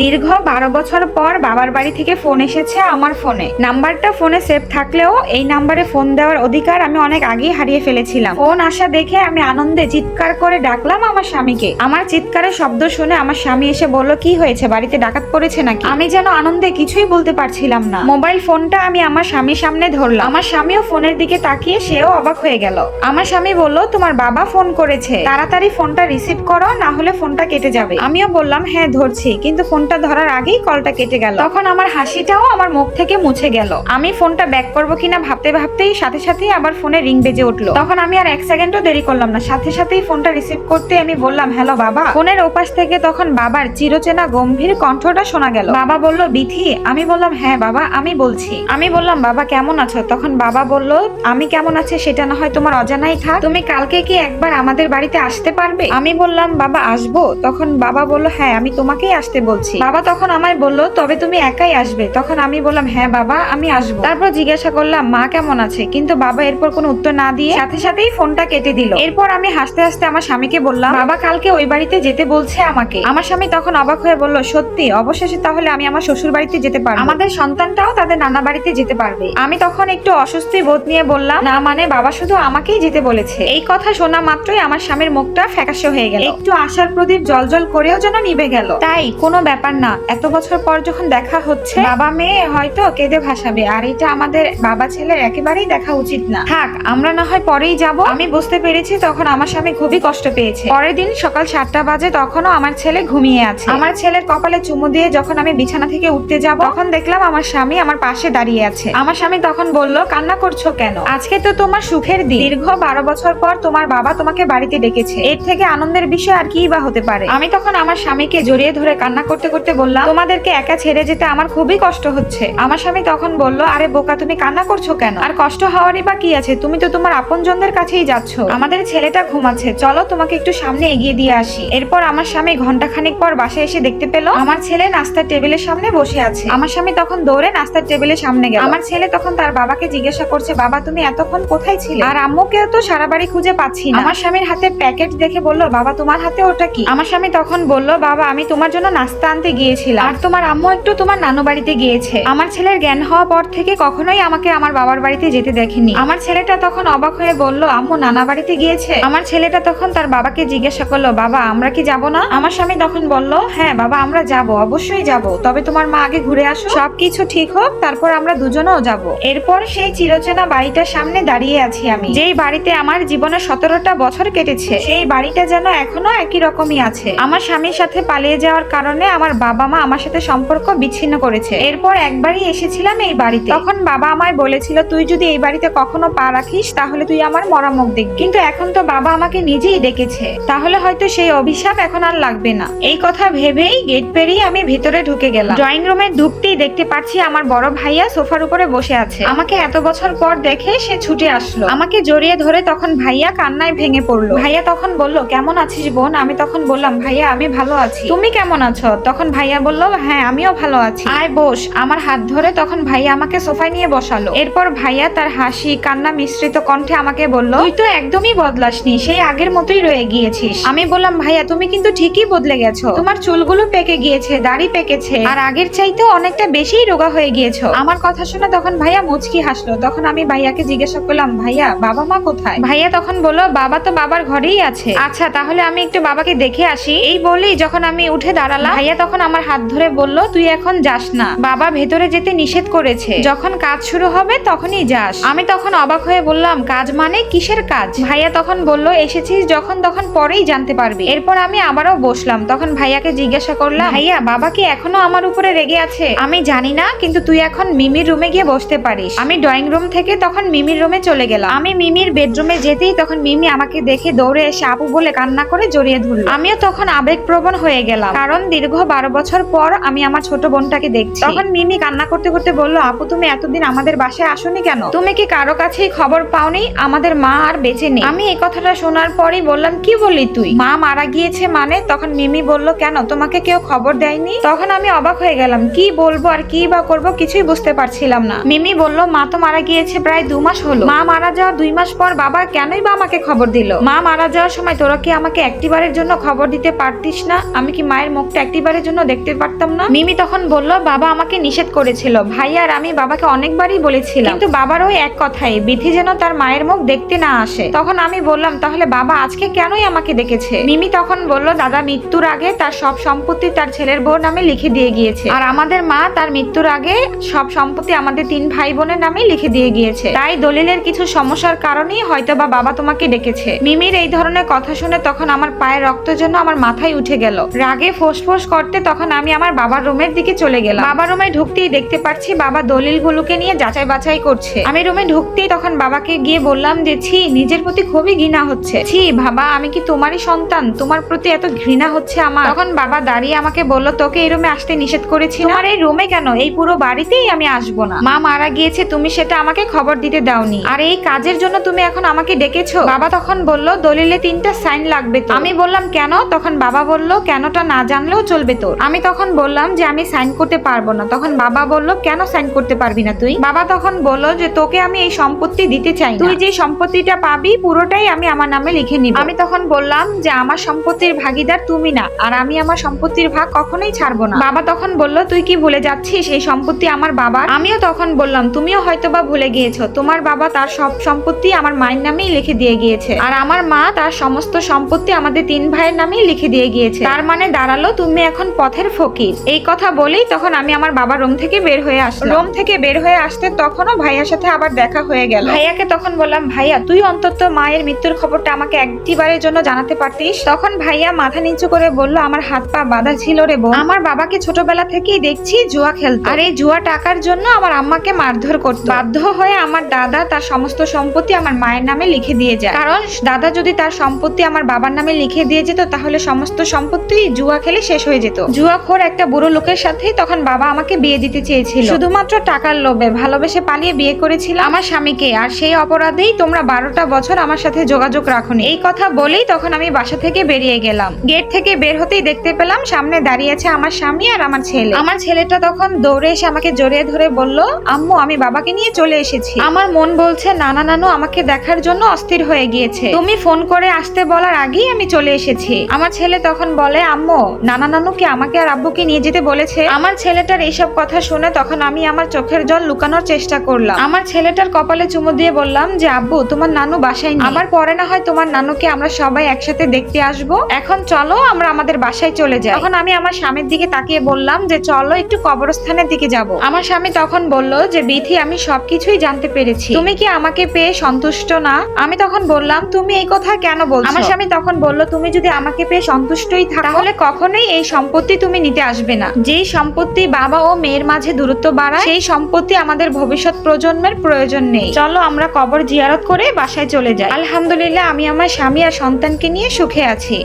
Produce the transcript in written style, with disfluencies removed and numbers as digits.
দীর্ঘ 12 বছর পর বাবার বাড়ি থেকে ফোন এসেছে আমার ফোনে। নাম্বারটা ফোনে সেভ থাকলেও এই নাম্বারে ফোন দেওয়ার অধিকার আমি অনেক আগেই হারিয়ে ফেলেছিলাম। ফোন আসা দেখে আমি আনন্দে চিৎকার করে ডাকলাম আমার স্বামীকে। আমার চিৎকারের শব্দ শুনে আমার স্বামী এসে বলল, কি হয়েছে, বাড়িতে ডাকাত পড়েছে নাকি? আমি যেন আনন্দে কিছুই বলতে পারছিলাম না। মোবাইল ফোনটা আমি আমার স্বামীর সামনে ধরলাম। আমার স্বামীও ফোনের দিকে তাকিয়ে সেও অবাক হয়ে গেল। আমার স্বামী বলল, তোমার বাবা ফোন করেছে, তাড়াতাড়ি ফোনটা রিসিভ করো, না হলে ফোনটা কেটে যাবে। আমিও বললাম, হ্যাঁ ধরছি, কিন্তু ফোনটা ধরার আগেই কলটা কেটে গেল। তখন আমার হাসিটাও আমার মুখ থেকে মুছে গেল। আমি ফোনটা ব্যাক করবো কিনা ভাবতে ভাবতেই সাথে সাথেই আবার ফোনে রিং বেজে উঠলো। তখন আমি আর 1 সেকেন্ডও দেরি করলাম না, সাথে সাথেই ফোনটা রিসিভ করতে আমি বললাম, হ্যালো বাবা। ফোনের ওপাশ থেকে তখন বাবার চিরচেনা গম্ভীর কণ্ঠটা শোনা গেল। বাবা বলল, বিথি। আমি বললাম, হ্যাঁ বাবা আমি বলছি। আমি বললাম, বাবা কেমন আছো? তখন বাবা বলল, আমি কেমন আছি সেটা না হয় তোমার অজানাই থাক, তুমি কালকে কি একবার আমাদের বাড়িতে আসতে পারবে? আমি বললাম, বাবা আসবো। তখন বাবা বলল, হ্যাঁ আমি তোমাকেই আসতে বলছি। বাবা তখন আমায় বলল, তবে তুমি একাই আসবে? তখন আমি বললাম, হ্যাঁ বাবা আমি আসবো। তারপর জিজ্ঞাসা করলাম, মা কেমন আছে? কিন্তু বাবা এরপর কোনো উত্তর না দিয়ে সাথে সাথেই ফোনটা কেটে দিল। এরপর আমি হাসতে হাসতে আমার স্বামীকে বললাম, বাবা কালকে ওই বাড়িতে যেতে বলছে আমাকে। আমার স্বামী তখন অবাক হয়ে বলল, সত্যি? অবশেষে তাহলে আমি আমার শ্বশুর বাড়িতে যেতে পারবো, আমাদের সন্তানটাও তাদের নানা বাড়িতে যেতে পারবে। আমি তখন একটু অস্বস্তি বোধ নিয়ে বললাম, না মানে বাবা শুধু আমাকেই যেতে বলেছে। এই কথা শোনা মাত্রই আমার স্বামীর মুখটা ফ্যাকাশে হয়ে গেল, একটু আশার প্রদীপ জলজল করেও যেন নিভে গেল। তাই কোনো ব্যাপার না, এত বছর পর যখন দেখা হচ্ছে বাবা মেয়ে হয়তো কেঁদে ভাসাবে, আর এটা আমাদের বাবা ছেলের একেবারেই দেখা উচিত না। থাক, আমরা না হয় পরেই যাব। আমি বুঝতে পেরেছি তখন আমার স্বামী খুবই কষ্ট পেয়েছে। পরের দিন সকাল 7টা বাজে, তখনও আমার ছেলে ঘুমিয়ে আছে। আমার ছেলের কপালে চুমু দিয়ে যখন আমি বিছানা থেকে উঠতে যাব, তখন দেখলাম আমার স্বামী আমার পাশে দাঁড়িয়ে আছে। আমার স্বামী তখন বলল, কান্না করছো কেন? আজকে তো তোমার সুখের দিন। দীর্ঘ 12 বছর পর তোমার বাবা তোমাকে বাড়িতে ডেকেছে, এর থেকে আনন্দের বিষয় আর কি বা হতে পারে? আমি তখন আমার স্বামীকে জড়িয়ে ধরে কান্না করতে করতে বললাম, তোমাদেরকে একা ছেড়ে যেতে আমার খুবই কষ্ট হচ্ছে। আমার স্বামী তখন বলল, আরে বোকা, তুমি কান্না করছো কেন? আর কষ্ট হওয়ারই বা কি আছে? তুমি তো তোমার আপনজনদের কাছেই যাচ্ছ। আমাদের ছেলেটা ঘুমাচ্ছে, চলো তোমাকে একটু সামনে এগিয়ে দিয়ে আসি। এরপর আমার স্বামী ঘন্টাখানিক পর বাসায় এসে দেখতে পেল আমার ছেলে নাস্তার টেবিলের সামনে বসে আছে। আমার স্বামী তখন দৌড়ে নাস্তার টেবিলের সামনে গেল। আমার ছেলে তখন তার বাবাকে জিজ্ঞাসা করছে, বাবা তুমি এতক্ষণ কোথায় ছিলে? আর আম্মুকেও তো সারা বাড়ি খুঁজে পাচ্ছি না। আমার স্বামীর হাতে প্যাকেট দেখে বলল, বাবা তোমার হাতে ওটা কি? আমার স্বামী তখন বলল, বাবা আমি তোমার জন্য নাস্তা আনতে গিয়েছিলাম, আর তোমার আম্মু একটু তোমার নানু বাড়িতে গিয়েছে। আমার ছেলের জ্ঞান হওয়া পর থেকে কখনোই আমাকে আমার বাবার বাড়িতে যেতে দেখেনি। আমার ছেলেটা তখন অবাক হয়ে বলল, আম্মু নানা বাড়িতে গিয়েছে? আমার ছেলেটা তখন তার বাবাকে জিজ্ঞাসা করলো, বাবা আমরা কি যাব না? আমার স্বামী তখন বলল, হ্যাঁ বাবা আমরা যাব, অবশ্যই যাব, তবে তোমার মা আগে ঘুরে আসো, সবকিছু ঠিক হোক, তারপর আমরা দুজনেও যাব। এরপর সেই চিরচেনা বাড়িটার সামনে দাঁড়িয়ে আছি আমি, যেই বাড়িতে আমার জীবনে 17টা বছর কেটেছে। সেই বাড়িটা যেন এখনো একই রকমই আছে। আমার স্বামীর সাথে পালিয়ে যাওয়ার কারণে আমার বাবা মা আমার সাথে সম্পর্ক বিচ্ছিন্ন করেছে। এরপর একবারই এসেছিলাম এই বাড়িতে, তখন বাবা আমায় বলেছিল, তুই যদি এই বাড়িতে কখনো পা রাখিস তাহলে তুই আমার মরা মুখ দেখবি। কিন্তু এখন তো বাবা আমাকে নিজেই ডেকেছে, তাহলে হয়তো সেই অভিশাপ এখন আর লাগবে না। এই কথা ভেবেই গেট পেরিয়ে আমি ভিতরে ঢুকে গেলাম। ড্রয়িং রুমে ঢুকতেই দেখতে পাচ্ছি আমার বড় ভাইয়া সোফার উপরে বসে আছে। আমাকে এত বছর পর দেখে সে ছুটে আসলো, আমাকে জড়িয়ে ধরে তখন ভাইয়া কান্নায় ভেঙে পড়লো। ভাইয়া তখন বলল, কেমন আছিস বোন? আমি তখন বললাম, ভাইয়া আমি ভালো আছি, তুমি কেমন আছো? তখন ভাইয়া বলল, হ্যাঁ আমিও ভালো আছি, আয় বস। আমার হাত ধরে তখন ভাইয়া আমাকে সোফায় নিয়ে বসালো। এরপর ভাইয়া তার হাসি কান্না মিশ্রিত কণ্ঠে আমাকে বলল, তুই তো একদমই বদলাসনি, সেই আগের মতোই রয়ে গিয়েছিস। আমি বললাম, ভাইয়া তুমি কিন্তু ঠিকই বদলে গেছো, তোমার চুলগুলো পেকে গিয়েছে, দাড়ি পেকেছে, আর আগের চাইতেও অনেকটা বেশি রোগা হয়ে গিয়েছো। আমার কথা শুনে তখন ভাইয়া মুচকি হাসলো। তখন আমি ভাইয়াকে জিজ্ঞাসা করলাম, ভাইয়া বাবা মা কোথায়? ভাইয়া তখন বলল, বাবা তো বাবার ঘরেই আছে। আচ্ছা তাহলে আমি একটু বাবাকে দেখে আসি। এই বলেই যখন আমি উঠে দাঁড়ালাম, ভাইয়া তখন আমার হাত ধরে বলল, তুই এখন যাস না, বাবা ভেতরে যেতে নিষেধ করেছে, যখন কাজ শুরু হবে তখনই যাস। আমি তখন অবাক হয়ে বললাম, কাজ মানে কিসের কাজ? ভাইয়া তখন বলল, এসেছিস যখন তখন পরেই জানতে পারবি। এরপর আমি আবারও বসলাম। তখন ভাইয়াকে জিজ্ঞাসা করলাম, ভাইয়া বাবা কি এখনো আমার উপরে রেগে আছে? আমি জানি না, কিন্তু তুই এখন মিমির রুমে গিয়ে বসতে পারিস। আমি ড্রয়িং রুম থেকে তখন মিমির রুমে চলে গেলাম। আমি মিমির বেডরুমে যেতেই তখন মিমি আমাকে দেখে দৌড়ে এসে আপু বলে কান্না করে জড়িয়ে ধরল। আমিও তখন আবেগপ্রবণ হয়ে গেলাম, কারণ দীর্ঘ 12 বছর পর আমি আমার ছোট বোনটাকে দেখছি। তখন মিমি কান্না করতে করতে বলল, আপু তুমি এতদিন আমাদের বাসায় আসোনি কেন? তুমি কি কারো কাছেই খবর পাওনি আমাদের মা আর বেঁচে নেই? আমি এই কথাটা শোনার পরই বললাম, কি বললি তুই? মা মারা গিয়েছে মানে? তখন মিমি বলল, কেন তোমাকে কেউ খবর দেয়নি? তখন আমি অবাক হয়ে গেলাম, কি বলবো আর কি বা করবো কিছুই বুঝতে পারছিলাম না। মিমি বলল, মা তো মারা গিয়েছে প্রায় 2 মাস হলো। মা মারা যাওয়ার 2 মাস পর বাবা কেনই বা আমাকে খবর দিল? মা মারা যাওয়ার সময় তোরা কি আমাকে একটিবারের জন্য খবর দিতে পারতিস না? আমি কি মায়ের মুখটা একটিবারের জন্য দেখতে পারতাম না? মিমি তখন বলল, বাবা আমাকে নিষেধ করেছিল। ভাইয়া আর আমি বাবাকে অনেকবারই বলেছিলাম, কিন্তু বাবার ওই এক কথাই, বিধি যেন তার মায়ের মুখ দেখতে না আসে। তখন আমি বললাম, তাহলে বাবা আজকে কেনই আমাকে ডেকেছে? মিমি তখন বলল, দাদা মৃত্যুর আগে তার সব সম্পত্তি তার ছেলের বউর নামে লিখে দিয়ে গিয়েছে, আর আমাদের মা তার মৃত্যুর আগে সব সম্পত্তি আমাদের 3 ভাই বোনের নামে লিখে দিয়ে গিয়েছে। তাই দলিলের কিছু সমস্যার কারণেই হয়তো বা বাবা তোমাকে ডেকেছে। মিমির এই ধরনের কথা শুনে তখন আমার পায়ের রক্ত যেন আমার মাথায় উঠে গেল। রাগে ফোঁস করতে তখন আমি আমার বাবার রুমের দিকে চলে গেলাম। বাবার রুমে ঢুকতেই দেখতে পাচ্ছি বাবা দলিলগুলোকে নিয়ে যাচাই বাছাই করছে। আমি রুমে ঢুকতেই তখন বাবাকে গিয়ে বললাম যে, ছি, নিজের প্রতি খুবই ঘৃণা হচ্ছে। ছি বাবা, আমি কি তোমারই সন্তান? তোমার প্রতি এত ঘৃণা হচ্ছে আমার। তখন বাবা দাঁড়িয়ে আমাকে বলল, তোকে এই রুমে আসতে নিষেধ করেছি না? আর এই রুমে কেন, এই পুরো বাড়িতেই আমি আসবো না। মা মারা গিয়েছে, তুমি সেটা আমাকে খবর দিতে দাওনি, আর এই কাজের জন্য তুমি এখন আমাকে ডেকেছো? বাবা তখন বলল, দলিলে 3টা সাইন লাগবে তো। আমি বললাম, কেন? তখন বাবা বলল, কেনটা না জানলেও চলবে তোর। আমি তখন বললাম যে আমি সাইন করতে পারবো না। তখন বাবা বলল, কেন সাইন করতে পারবি না তুই? বাবা তখন বলল যে, তোকে আমি এই সম্পত্তি দিতে চাই না, তুই যে সম্পত্তিটা পাবি পুরোটাই আমি আমার নামে লিখে নিব। আমি তখন বললাম যে আমার সম্পত্তির ভাগীদার তুমি না, আর আমি আমার সম্পত্তির ভাগ কখনোই ছাড়বো না। বাবা তখন বলল, তুই কি ভুলে যাচ্ছিস এই সম্পত্তি আমার বাবার? আমিও তখন বললাম, তুমিও হয়তোবা ভুলে গিয়েছো, তোমার বাবা তার সব সম্পত্তি আমার মায়ের নামেই লিখে দিয়ে গিয়েছে, আর আমার মা তার সমস্ত সম্পত্তি আমাদের 3 ভাইয়ের নামেই লিখে দিয়ে গিয়েছে। তার মানে দাঁড়ালো তুমি এখন পথের ফকির। এই কথা বলেই তখন আমি আমার বাবার রুম থেকে বের হয়ে আসলাম। রুম থেকে বের হয়ে আসতে তখনও ভাইয়ার সাথে আবার দেখা হয়ে গেল। ভাইয়াকে তখন বললাম, ভাইয়া তুই অন্তত মায়ের মৃত্যুর খবরটা আমাকে একটিবারের জন্য জানাতে পারতিস। তখন ভাইয়া মাথা নিচু করে বলল, আমার হাত পা বাঁধা ছিল রে বোন। আমার বাবাকে ছোটবেলা থেকেই দেখছি জুয়া খেলতো, আর এই জুয়া টাকার জন্য আমার আম্মাকে মারধর করতো। বাধ্য হয়ে আমার দাদা তার সমস্ত সম্পত্তি আমার মায়ের নামে লিখে দিয়ে যায়, কারণ দাদা যদি তার সম্পত্তি আমার বাবার নামে লিখে দিয়ে যেত তাহলে সমস্ত সম্পত্তি জুয়া খেলে শেষ হয়ে যেত। জুয়াখোর একটা বুড়ো লোকের সাথেই তখন বাবা আমাকে বিয়ে দিতে চেয়েছিল, শুধুমাত্র টাকার লোভে। ভালোবেসে পালিয়ে বিয়ে করেছিল আমার স্বামীকে, আর সেই অপরাধেই তোমরা 12টা বছর আমার সাথে যোগাযোগ রাখোনি। এই কথা বলেই তখন আমি বাসা থেকে বেরিয়ে গেলাম। গেট থেকে বের হতেই দেখতে পেলাম সামনে দাঁড়িয়ে আছে আমার স্বামী আর আমার ছেলে। আমার ছেলেটা তখন দৌড়ে এসে আমাকে জড়িয়ে ধরে বলল, আম্মু আমি বাবাকে নিয়ে চলে এসেছি। আমার মন বলছে নানা নানু আমাকে দেখার জন্য অস্থির হয়ে গিয়েছে, তুমি ফোন করে আসতে বলার আগেই আমি চলে এসেছি। আমার ছেলে তখন বলে, আম্মু নানা নানু কি আমাকে আর আব্বুকে নিয়ে যেতে বলেছে? আমার ছেলেটার এইসব কথা শুনে তখন আমি আমার চোখের জল লুকানোর চেষ্টা করলাম। আমার ছেলেটার কপালে চুমু দিয়ে বললাম যে, আব্বু তোমার নানু বাসায় নেই, আবার পরে না হয় তোমার নানুকে আমরা সবাই একসাথে দেখতে আসবো, এখন চলো আমরা আমাদের বাসায় চলে যাই। তখন আমি আমার স্বামীর দিকে তাকিয়ে বললাম যে, চলো একটু কবরস্থানের দিকে যাব। আমার স্বামী তখন বলল যে, বিথি আমি সবকিছুই জানতে পেরেছি, তুমি কি আমাকে পেয়ে সন্তুষ্ট না? আমি তখন বললাম, তুমি এই কথা কেন বলছো? আমার স্বামী তখন বলল, তুমি যদি আমাকে পেয়ে সন্তুষ্টই থাকো তাহলে কখনোই এই সম্পত্তি তুমি নিতে আসবে না। যেই সম্পত্তি বাবা ও মেয়ের মাঝে দূরত্ব বাড়ায় সেই সম্পত্তি আমাদের ভবিষ্যৎ প্রজন্মের প্রয়োজন নেই। চলো আমরা কবর জিয়ারত করে বাসায় চলে যাই। আলহামদুলিল্লাহ আমি আমার স্বামী আর সন্তানকে নিয়ে সুখে আছি।